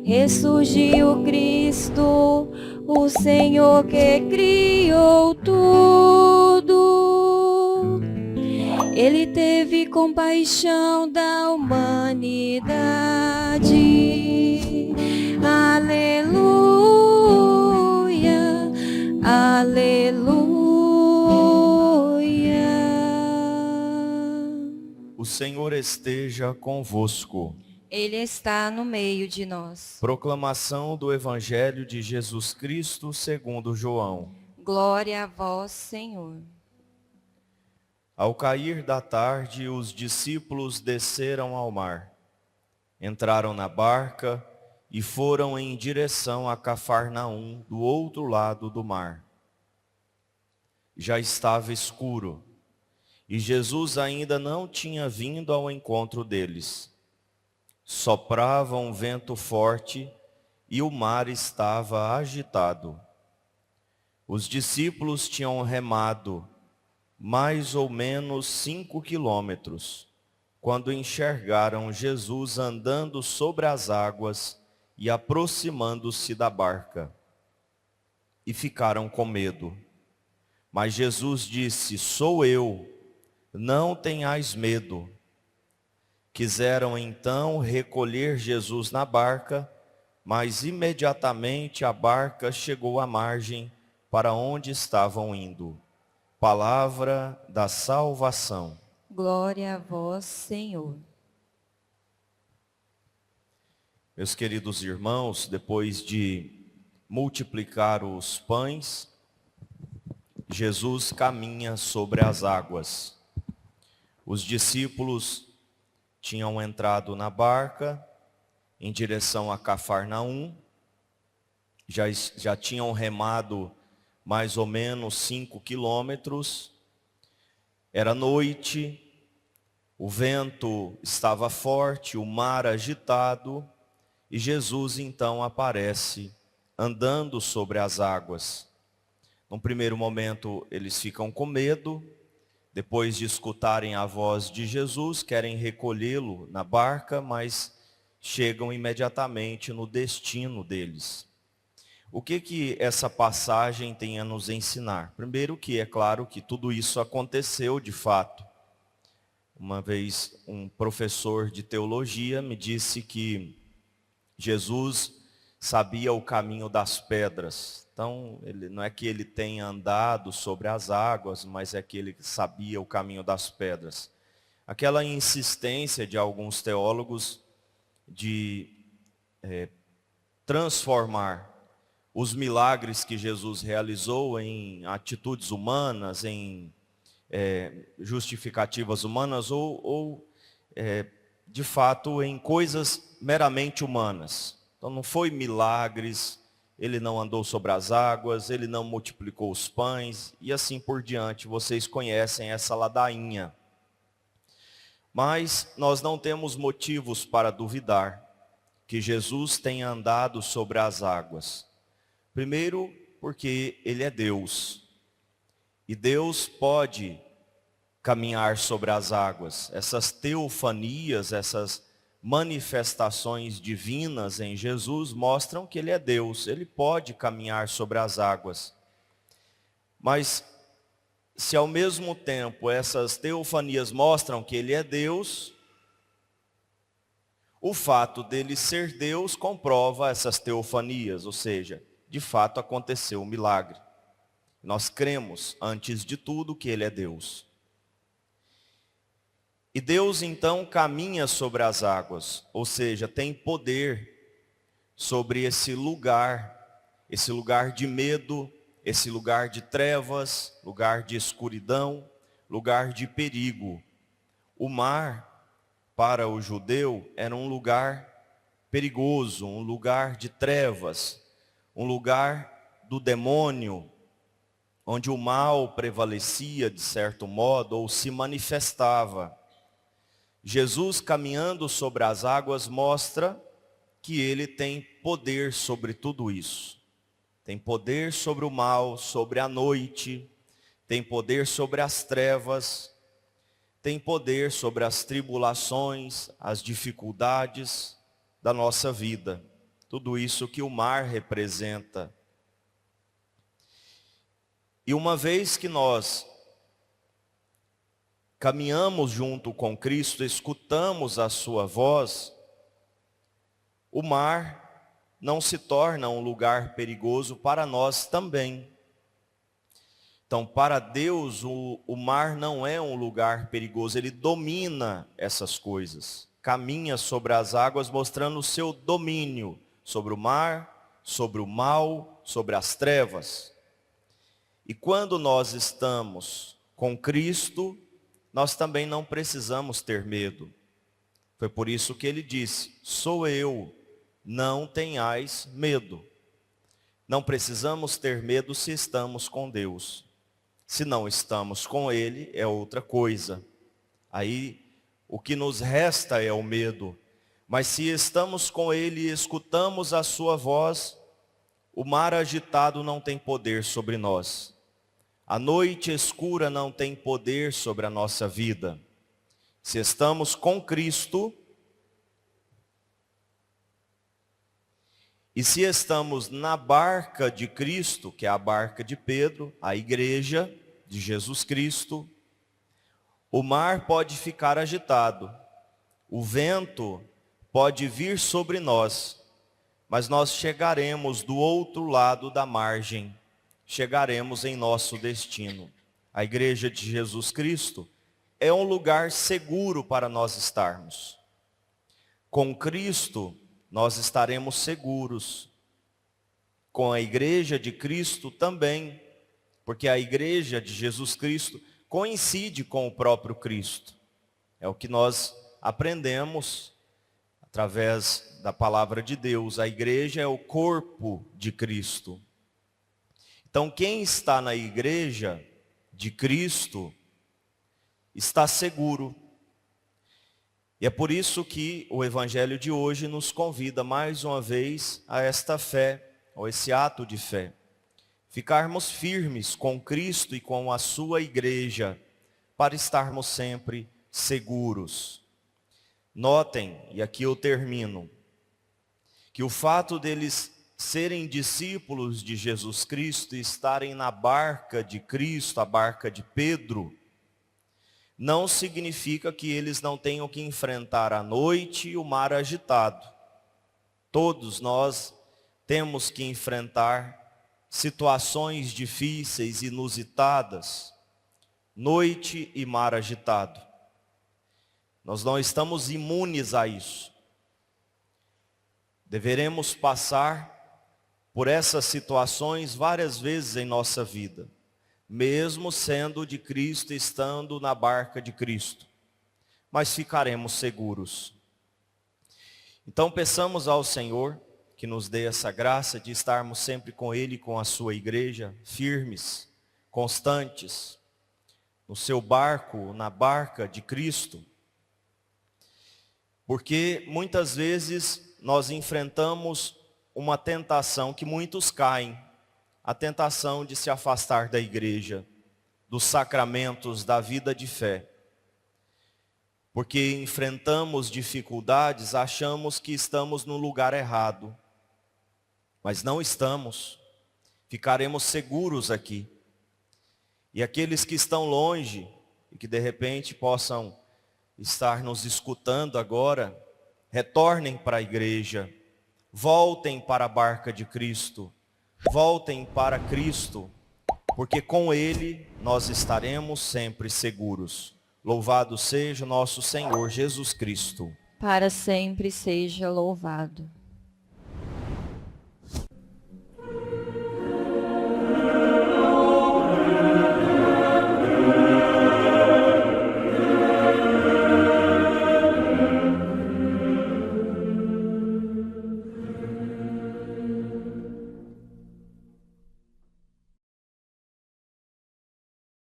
Ressurgiu Cristo, o Senhor que criou tudo. Ele teve compaixão da humanidade. Aleluia, aleluia. O Senhor esteja convosco. Ele está no meio de nós. Proclamação do Evangelho de Jesus Cristo segundo João. Glória a vós, Senhor. Ao cair da tarde, os discípulos desceram ao mar. Entraram na barca e foram em direção a Cafarnaum, do outro lado do mar. Já estava escuro e Jesus ainda não tinha vindo ao encontro deles. Soprava um vento forte e o mar estava agitado. Os discípulos tinham remado mais ou menos 5 quilômetros, quando enxergaram Jesus andando sobre as águas e aproximando-se da barca. E ficaram com medo. Mas Jesus disse: "Sou eu, não tenhais medo." Quiseram então recolher Jesus na barca, mas imediatamente a barca chegou à margem para onde estavam indo. Palavra da salvação. Glória a vós, Senhor. Meus queridos irmãos, depois de multiplicar os pães, Jesus caminha sobre as águas. Os discípulos tinham entrado na barca em direção a Cafarnaum, já tinham remado mais ou menos 5 quilômetros, era noite, o vento estava forte, o mar agitado, e Jesus então aparece andando sobre as águas. Num primeiro momento eles ficam com medo. Depois de escutarem a voz de Jesus, querem recolhê-lo na barca, mas chegam imediatamente no destino deles. O que essa passagem tem a nos ensinar? Primeiro que é claro que tudo isso aconteceu de fato. Uma vez um professor de teologia me disse que Jesus sabia o caminho das pedras. Então, não é que ele tenha andado sobre as águas, mas é que ele sabia o caminho das pedras. Aquela insistência de alguns teólogos de transformar os milagres que Jesus realizou em atitudes humanas, em justificativas humanas ou de fato, em coisas meramente humanas. Então, não foi milagres. Ele não andou sobre as águas, ele não multiplicou os pães, e assim por diante. Vocês conhecem essa ladainha. Mas nós não temos motivos para duvidar que Jesus tenha andado sobre as águas. Primeiro, porque ele é Deus. E Deus pode caminhar sobre as águas. Essas teofanias, essas manifestações divinas em Jesus mostram que ele é Deus, ele pode caminhar sobre as águas. Mas se ao mesmo tempo essas teofanias mostram que ele é Deus, o fato dele ser Deus comprova essas teofanias, ou seja, de fato aconteceu um milagre. Nós cremos, antes de tudo, que ele é Deus. E Deus então caminha sobre as águas, ou seja, tem poder sobre esse lugar de medo, esse lugar de trevas, lugar de escuridão, lugar de perigo. O mar, para o judeu, era um lugar perigoso, um lugar de trevas, um lugar do demônio, onde o mal prevalecia de certo modo ou se manifestava. Jesus caminhando sobre as águas mostra que ele tem poder sobre tudo isso. Tem poder sobre o mal, sobre a noite, tem poder sobre as trevas, tem poder sobre as tribulações, as dificuldades da nossa vida. Tudo isso que o mar representa. E uma vez que nós caminhamos junto com Cristo, escutamos a sua voz, o mar não se torna um lugar perigoso para nós também. Então, para Deus, o mar não é um lugar perigoso, ele domina essas coisas. Caminha sobre as águas mostrando o seu domínio sobre o mar, sobre o mal, sobre as trevas. E quando nós estamos com Cristo, nós também não precisamos ter medo. Foi por isso que ele disse, sou eu, não tenhais medo. Não precisamos ter medo se estamos com Deus. Se não estamos com Ele, é outra coisa. Aí, o que nos resta é o medo. Mas se estamos com Ele e escutamos a sua voz, o mar agitado não tem poder sobre nós. A noite escura não tem poder sobre a nossa vida. Se estamos com Cristo, e se estamos na barca de Cristo, que é a barca de Pedro, a igreja de Jesus Cristo, o mar pode ficar agitado, o vento pode vir sobre nós, mas nós chegaremos do outro lado da margem, chegaremos em nosso destino. A igreja de Jesus Cristo é um lugar seguro para nós estarmos. Com Cristo, nós estaremos seguros. Com a igreja de Cristo também, porque a igreja de Jesus Cristo coincide com o próprio Cristo. É o que nós aprendemos através da palavra de Deus. A igreja é o corpo de Cristo. Então, quem está na igreja de Cristo está seguro. E é por isso que o evangelho de hoje nos convida mais uma vez a esta fé, ou esse ato de fé. Ficarmos firmes com Cristo e com a sua igreja, para estarmos sempre seguros. Notem, e aqui eu termino, que o fato deles serem discípulos de Jesus Cristo e estarem na barca de Cristo, a barca de Pedro, não significa que eles não tenham que enfrentar a noite e o mar agitado. Todos nós temos que enfrentar situações difíceis, inusitadas, noite e mar agitado. Nós não estamos imunes a isso. Deveremos passar por essas situações várias vezes em nossa vida, mesmo sendo de Cristo, estando na barca de Cristo, mas ficaremos seguros. Então peçamos ao Senhor que nos dê essa graça de estarmos sempre com Ele e com a sua igreja, firmes, constantes, no seu barco, na barca de Cristo. Porque muitas vezes nós enfrentamos uma tentação que muitos caem, a tentação de se afastar da igreja, dos sacramentos da vida de fé. Porque enfrentamos dificuldades, achamos que estamos no lugar errado. Mas não estamos. Ficaremos seguros aqui. E aqueles que estão longe e que de repente possam estar nos escutando agora, retornem para a igreja, voltem para a barca de Cristo, voltem para Cristo, porque com Ele nós estaremos sempre seguros. Louvado seja o nosso Senhor Jesus Cristo. Para sempre seja louvado.